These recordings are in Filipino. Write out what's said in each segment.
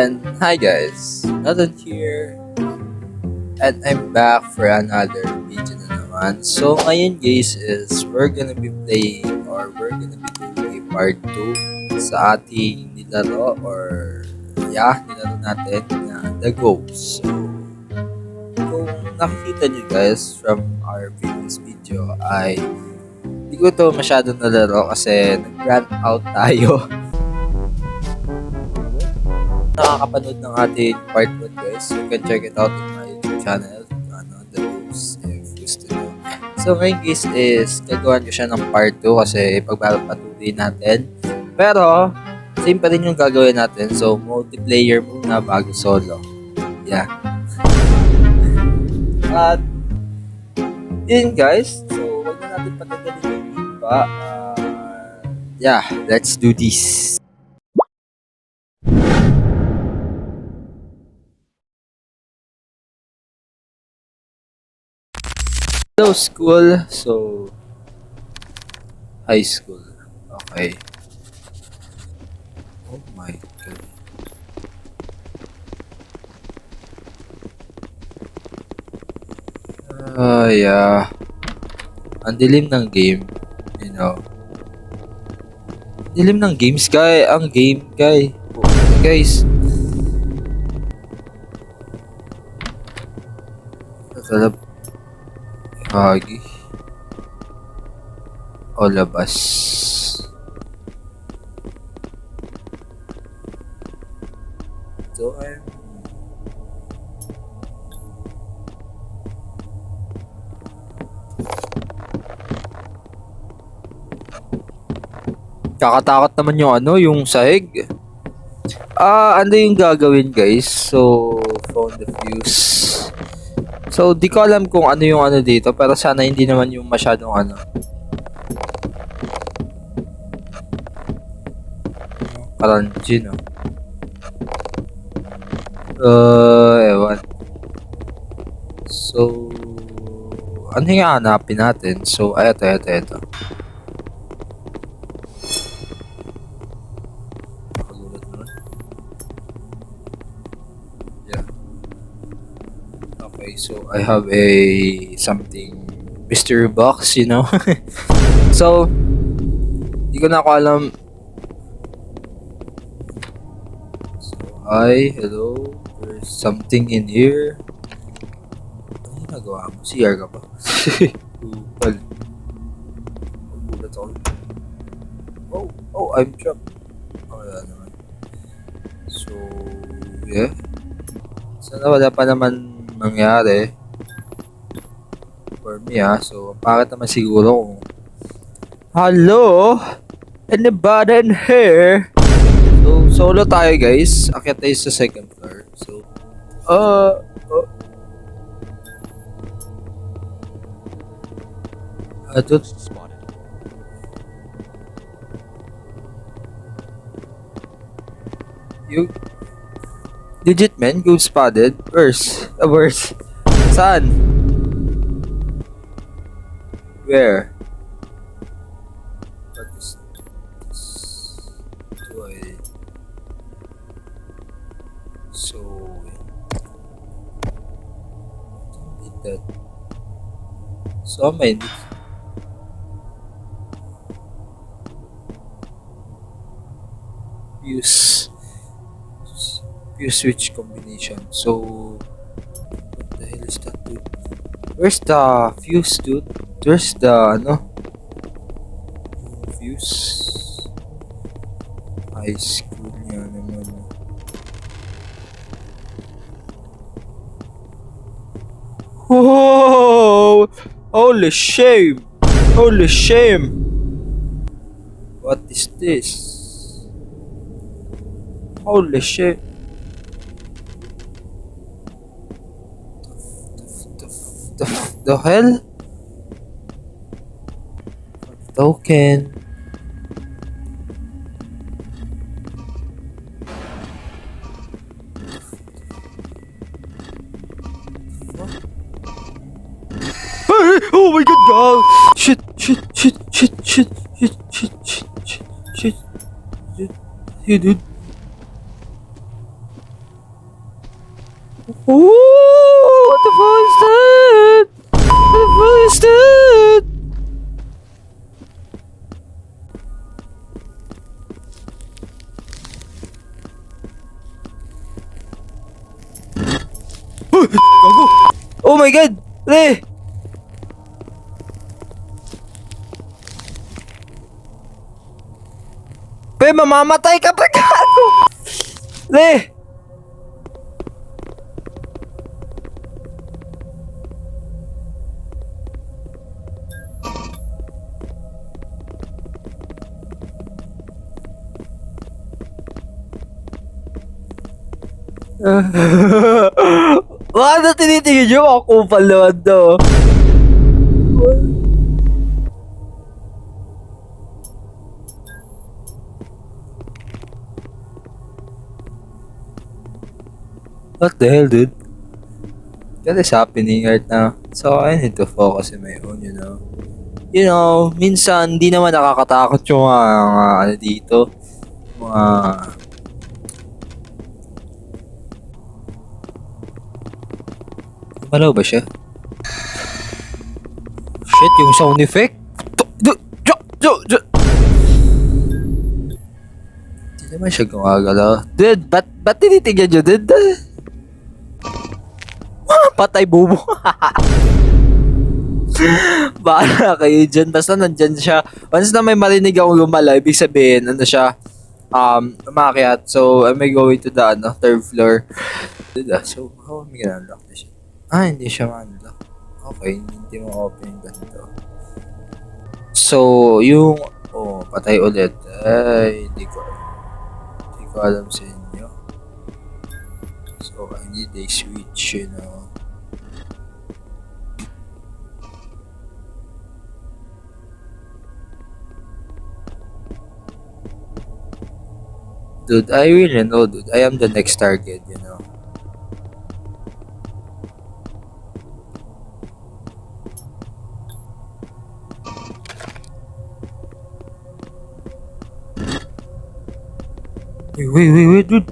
And hi guys, Nathan here, and I'm back for another video na naman. So ngayon guys is we're gonna be playing or we're gonna be doing a part 2 sa ating nilaro or nilaro natin na The Ghost. So kung nakikita nyo guys from our previous video ay hindi ko ito masyadong nalaro kasi nag-rant out tayo. Nakakapanood ng ating part 1 guys, you can check it out in my YouTube channel, The Ghost, if gusto nyo. So ngayon guys is gagawin ko siya ng part 2 kasi pagpapatuloy natin. Pero same pa rin yung gagawin natin, so multiplayer muna bago solo. Yeah. At yun guys, so wag na natin patagalin yung iba. Let's do this. Hello school, so high school. Okay. Oh my god. Yeah. Ang dilim ng game, you know. Dilim ng games, guy. Ang game, guy. Guys. Natalab. Hagi. O labas. So, kakatakot naman yung yung sahig. Ano yung gagawin guys? So, found the fuse. So, di ko alam kung ano yung dito, pero sana hindi naman yung masyadong Karanji, no? Ewan. So, ano yung hanapin natin? So, eto. Okay, so I have something mystery box, you know. So, di ko na alam. So, hi, hello. There's something in here. Ano yung nagawa mo? CR ka ba? Upal. Magulat ako. I'm trapped. Wala naman. So, yeah. Sana wala pa naman mangyari for me so bakit naman siguro kung hello anybody in here. So solo tayo guys, akyat tayo sa second floor. So you legit man, ghost spotted. Where's? Saan? Where? What is this? So, did that? So, may fuse switch combination. So, what the hell is that, dude? Where's the fuse, dude? Where's the fuse? High school niya naman. Whoa! Holy shame! What is this? Holy shit! The hell? Token. Oh my god, God! Shit. Hey, dude. Ooh, what the fuck is that? What the fuck is that? Gago! Oh my god! Le! Pe, mamamatay ka pa, gago! Le! Bakit na tinitingin nyo? Mga kupal naman to. What the hell, dude? What is happening right now? So, I need to focus in my own, you know? You know, minsan, di naman nakakatakot yung mga ano dito. Mga... Malaw ba siya? Shit, yung sound effect? Hindi naman siya gumagalaw. Dude, ba't tinitigyan nyo, dude? Patay bubo. Bahala kayo dyan. Basta nandyan siya. Once na may marinig ako gumalaw, ibig sabihin, ano siya, umakyat. So, am I going to the, third floor? Dude, so, how am I gonna unlock this? Hindi siya ma-unlock. Okay, hindi mo open yung ganito. So, yung... Oh, patay ulit. Ay, hindi ko alam sa inyo. So, I need a switch, you know. Dude, I really know, dude. I am the next target, you know. Wait, dude.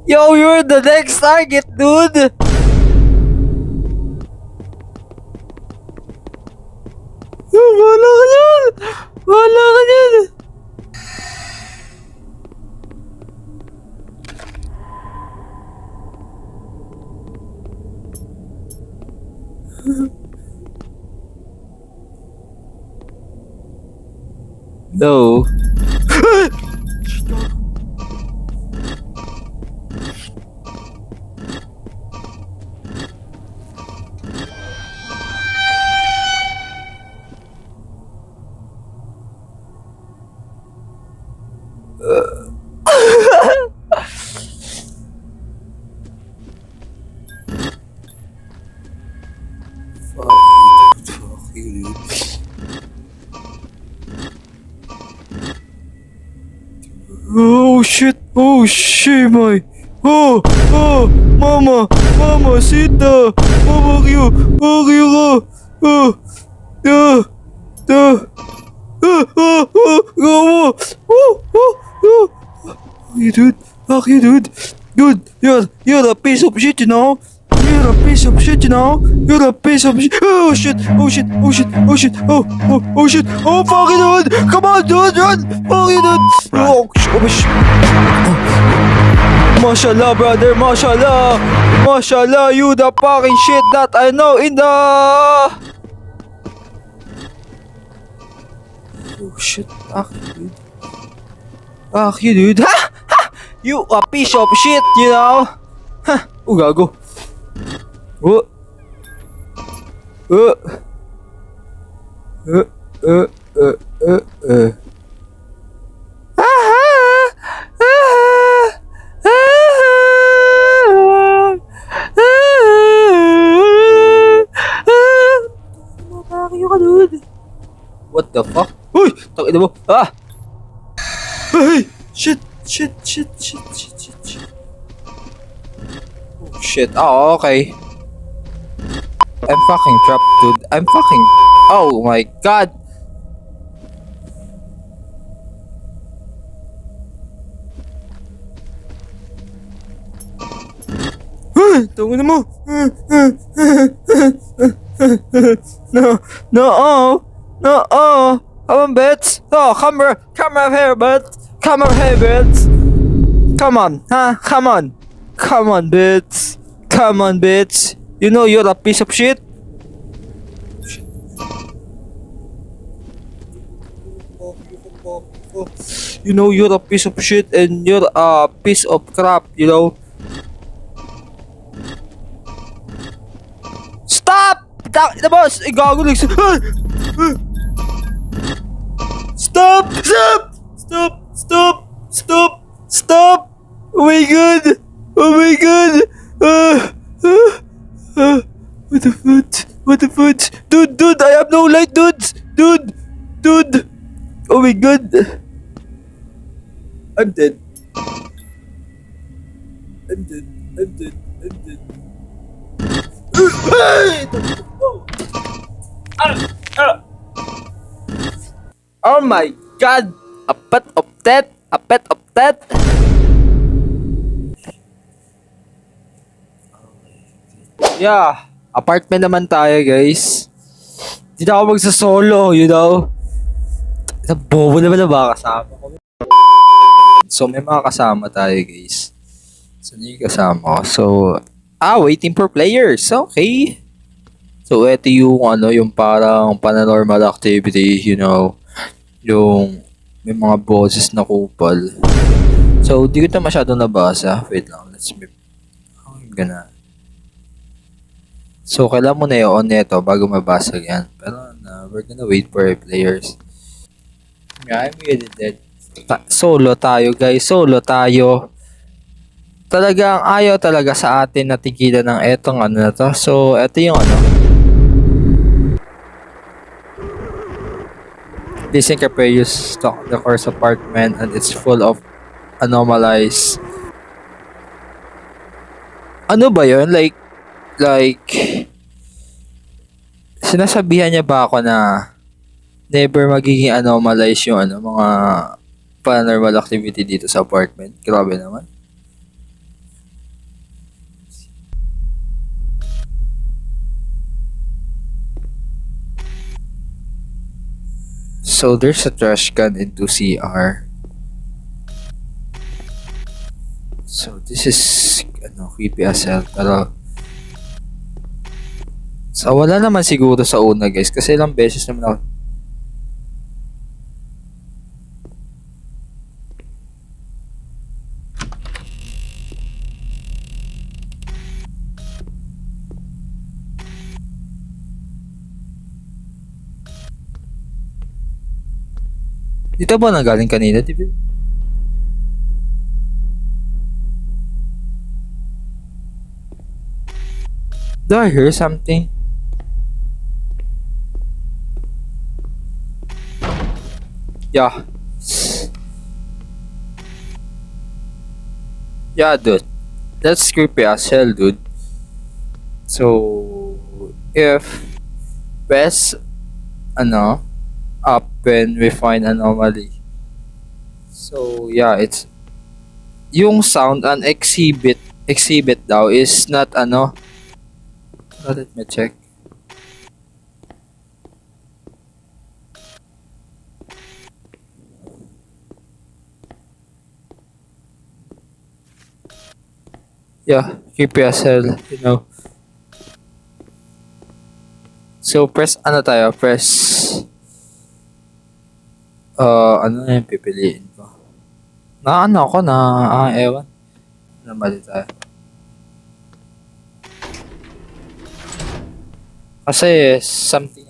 Yo, you're the next target, dude! Wala ka dyan! Wala ka dyan! No. Fuck you, dude. Oh shit, my. Oh, mama, Sita. Fuck you ka. Go. Fuck you, dude. Dude, you're a piece of shit, you know. You're a piece of shit, you know. You're a piece of shit. Oh shit. Oh shit. Oh fuck you, dude. Come on, dude, run. Fuck you, dude. Oh shit. Mashallah, brother. Mashallah, you the fucking shit that I know in the... Oh shit. Fuck you, dude. Ha! You a piece of shit, you know. Ha! Oh, gago. Oh. What the fuck? Uy! Takina mo! Hey! Shit! Oh shit. Okay. I'm fucking trapped, dude. I'm fucking. Oh my god. Tungin mo. No, no, oh, no, oh. Come on, Bits. Oh, come over here, Bits. Come over here, Bits. Come on, huh? Come on, Bits. Come on, Bits. You know you're a piece of shit. You know you're a piece of shit and you're a piece of crap, you know. Stop! The boss! Gago like... Stop! Stop! Stop! Stop! Stop! Stop! Oh my god! Oh my god! What the fuck? What the fuck? Dude, I have no light, dude! Dude! Oh my god! I'm dead. I'm dead. I'm dead. I'm dead. Oh my god! A pet of that! A pet of that! Yeah, apartment naman tayo guys. Hindi na ako magsa-solo, you know? Bobo naman na ba kasama ko? So may mga kasama tayo guys. So yung kasama ko. So, waiting for players. Okay. So ito yung yung parang paranormal activity, you know. Yung may mga boses na kupal. So, di ko ito masyado nabasa. Wait lang, let's be... I'm gonna... So, kailangan mo na i-on nito bago mabasag yan. Pero, we're gonna wait for our players. Yeah, I'm really dead. Solo tayo, guys. Solo tayo. Talagang ayaw talaga sa atin na tigilan ng etong na to. So, eto yung This Caprarius stock the course apartment and it's full of anomalies. Ano ba yun? Like, sinasabihan niya ba ako na never magiging anomalize yung mga paranormal activity dito sa apartment? Grabe naman. So, there's a trash can into CR. So, this is, creepy as hell. Pero, so, wala naman siguro sa una, guys. Kasi ilang beses naman ako. Dito ba nanggaling kanina, diba? Do I hear something? Yeah. Yeah, dude. That's creepy as hell, dude. So, if press, up when we find anomaly. So, yeah, it's, yung sound and exhibit daw is not, let me check. Yeah, creepy as hell, you know. So, press, press, ano na yung pipiliin ko? Ewan. Mali tayo. Kasi, something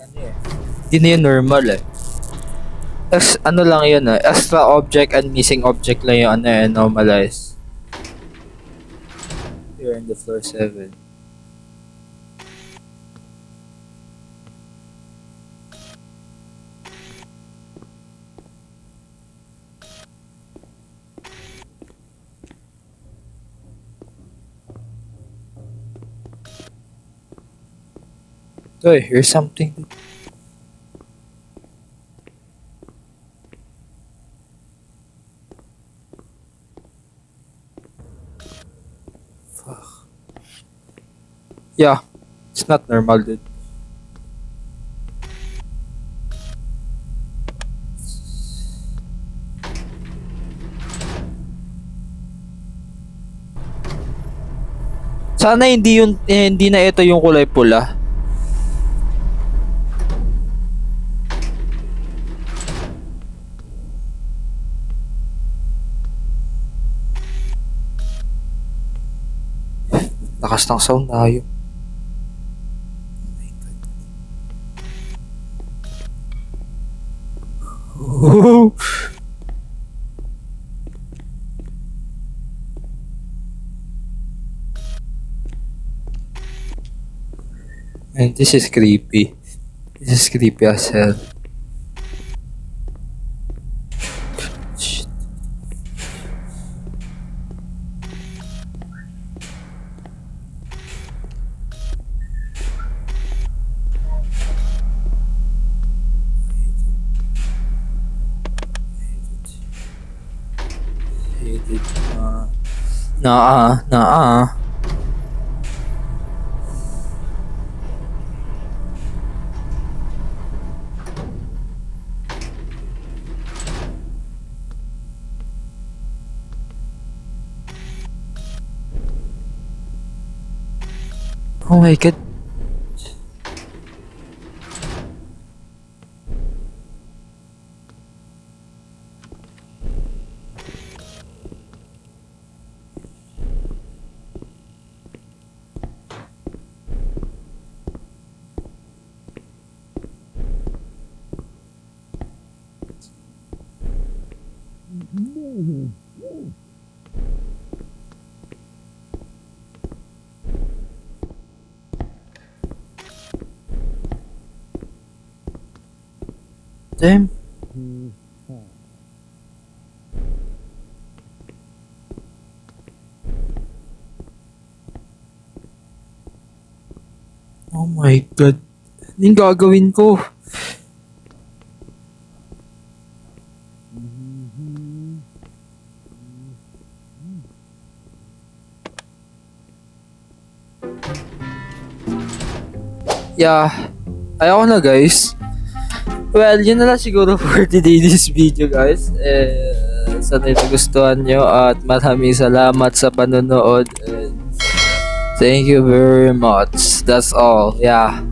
hindi na yun normal eh. Lang yun extra object and missing object lang yung anomalized. Here in the floor 7. Do I hear something? Fuck. Yeah, it's not normal, dude. Sana hindi na ito yung kulay pula. Lakas ng sound na yun. Oh. And this is creepy. This is creepy as hell. Shit. Hate it. Naa. Oh my god. Damn. Oh my god. Anong gagawin ko? Yeah. Ayoko na guys. Well, yun na lang siguro for today's video guys. Sana nagustuhan nyo at maraming salamat sa panonood. And thank you very much. That's all. Yeah.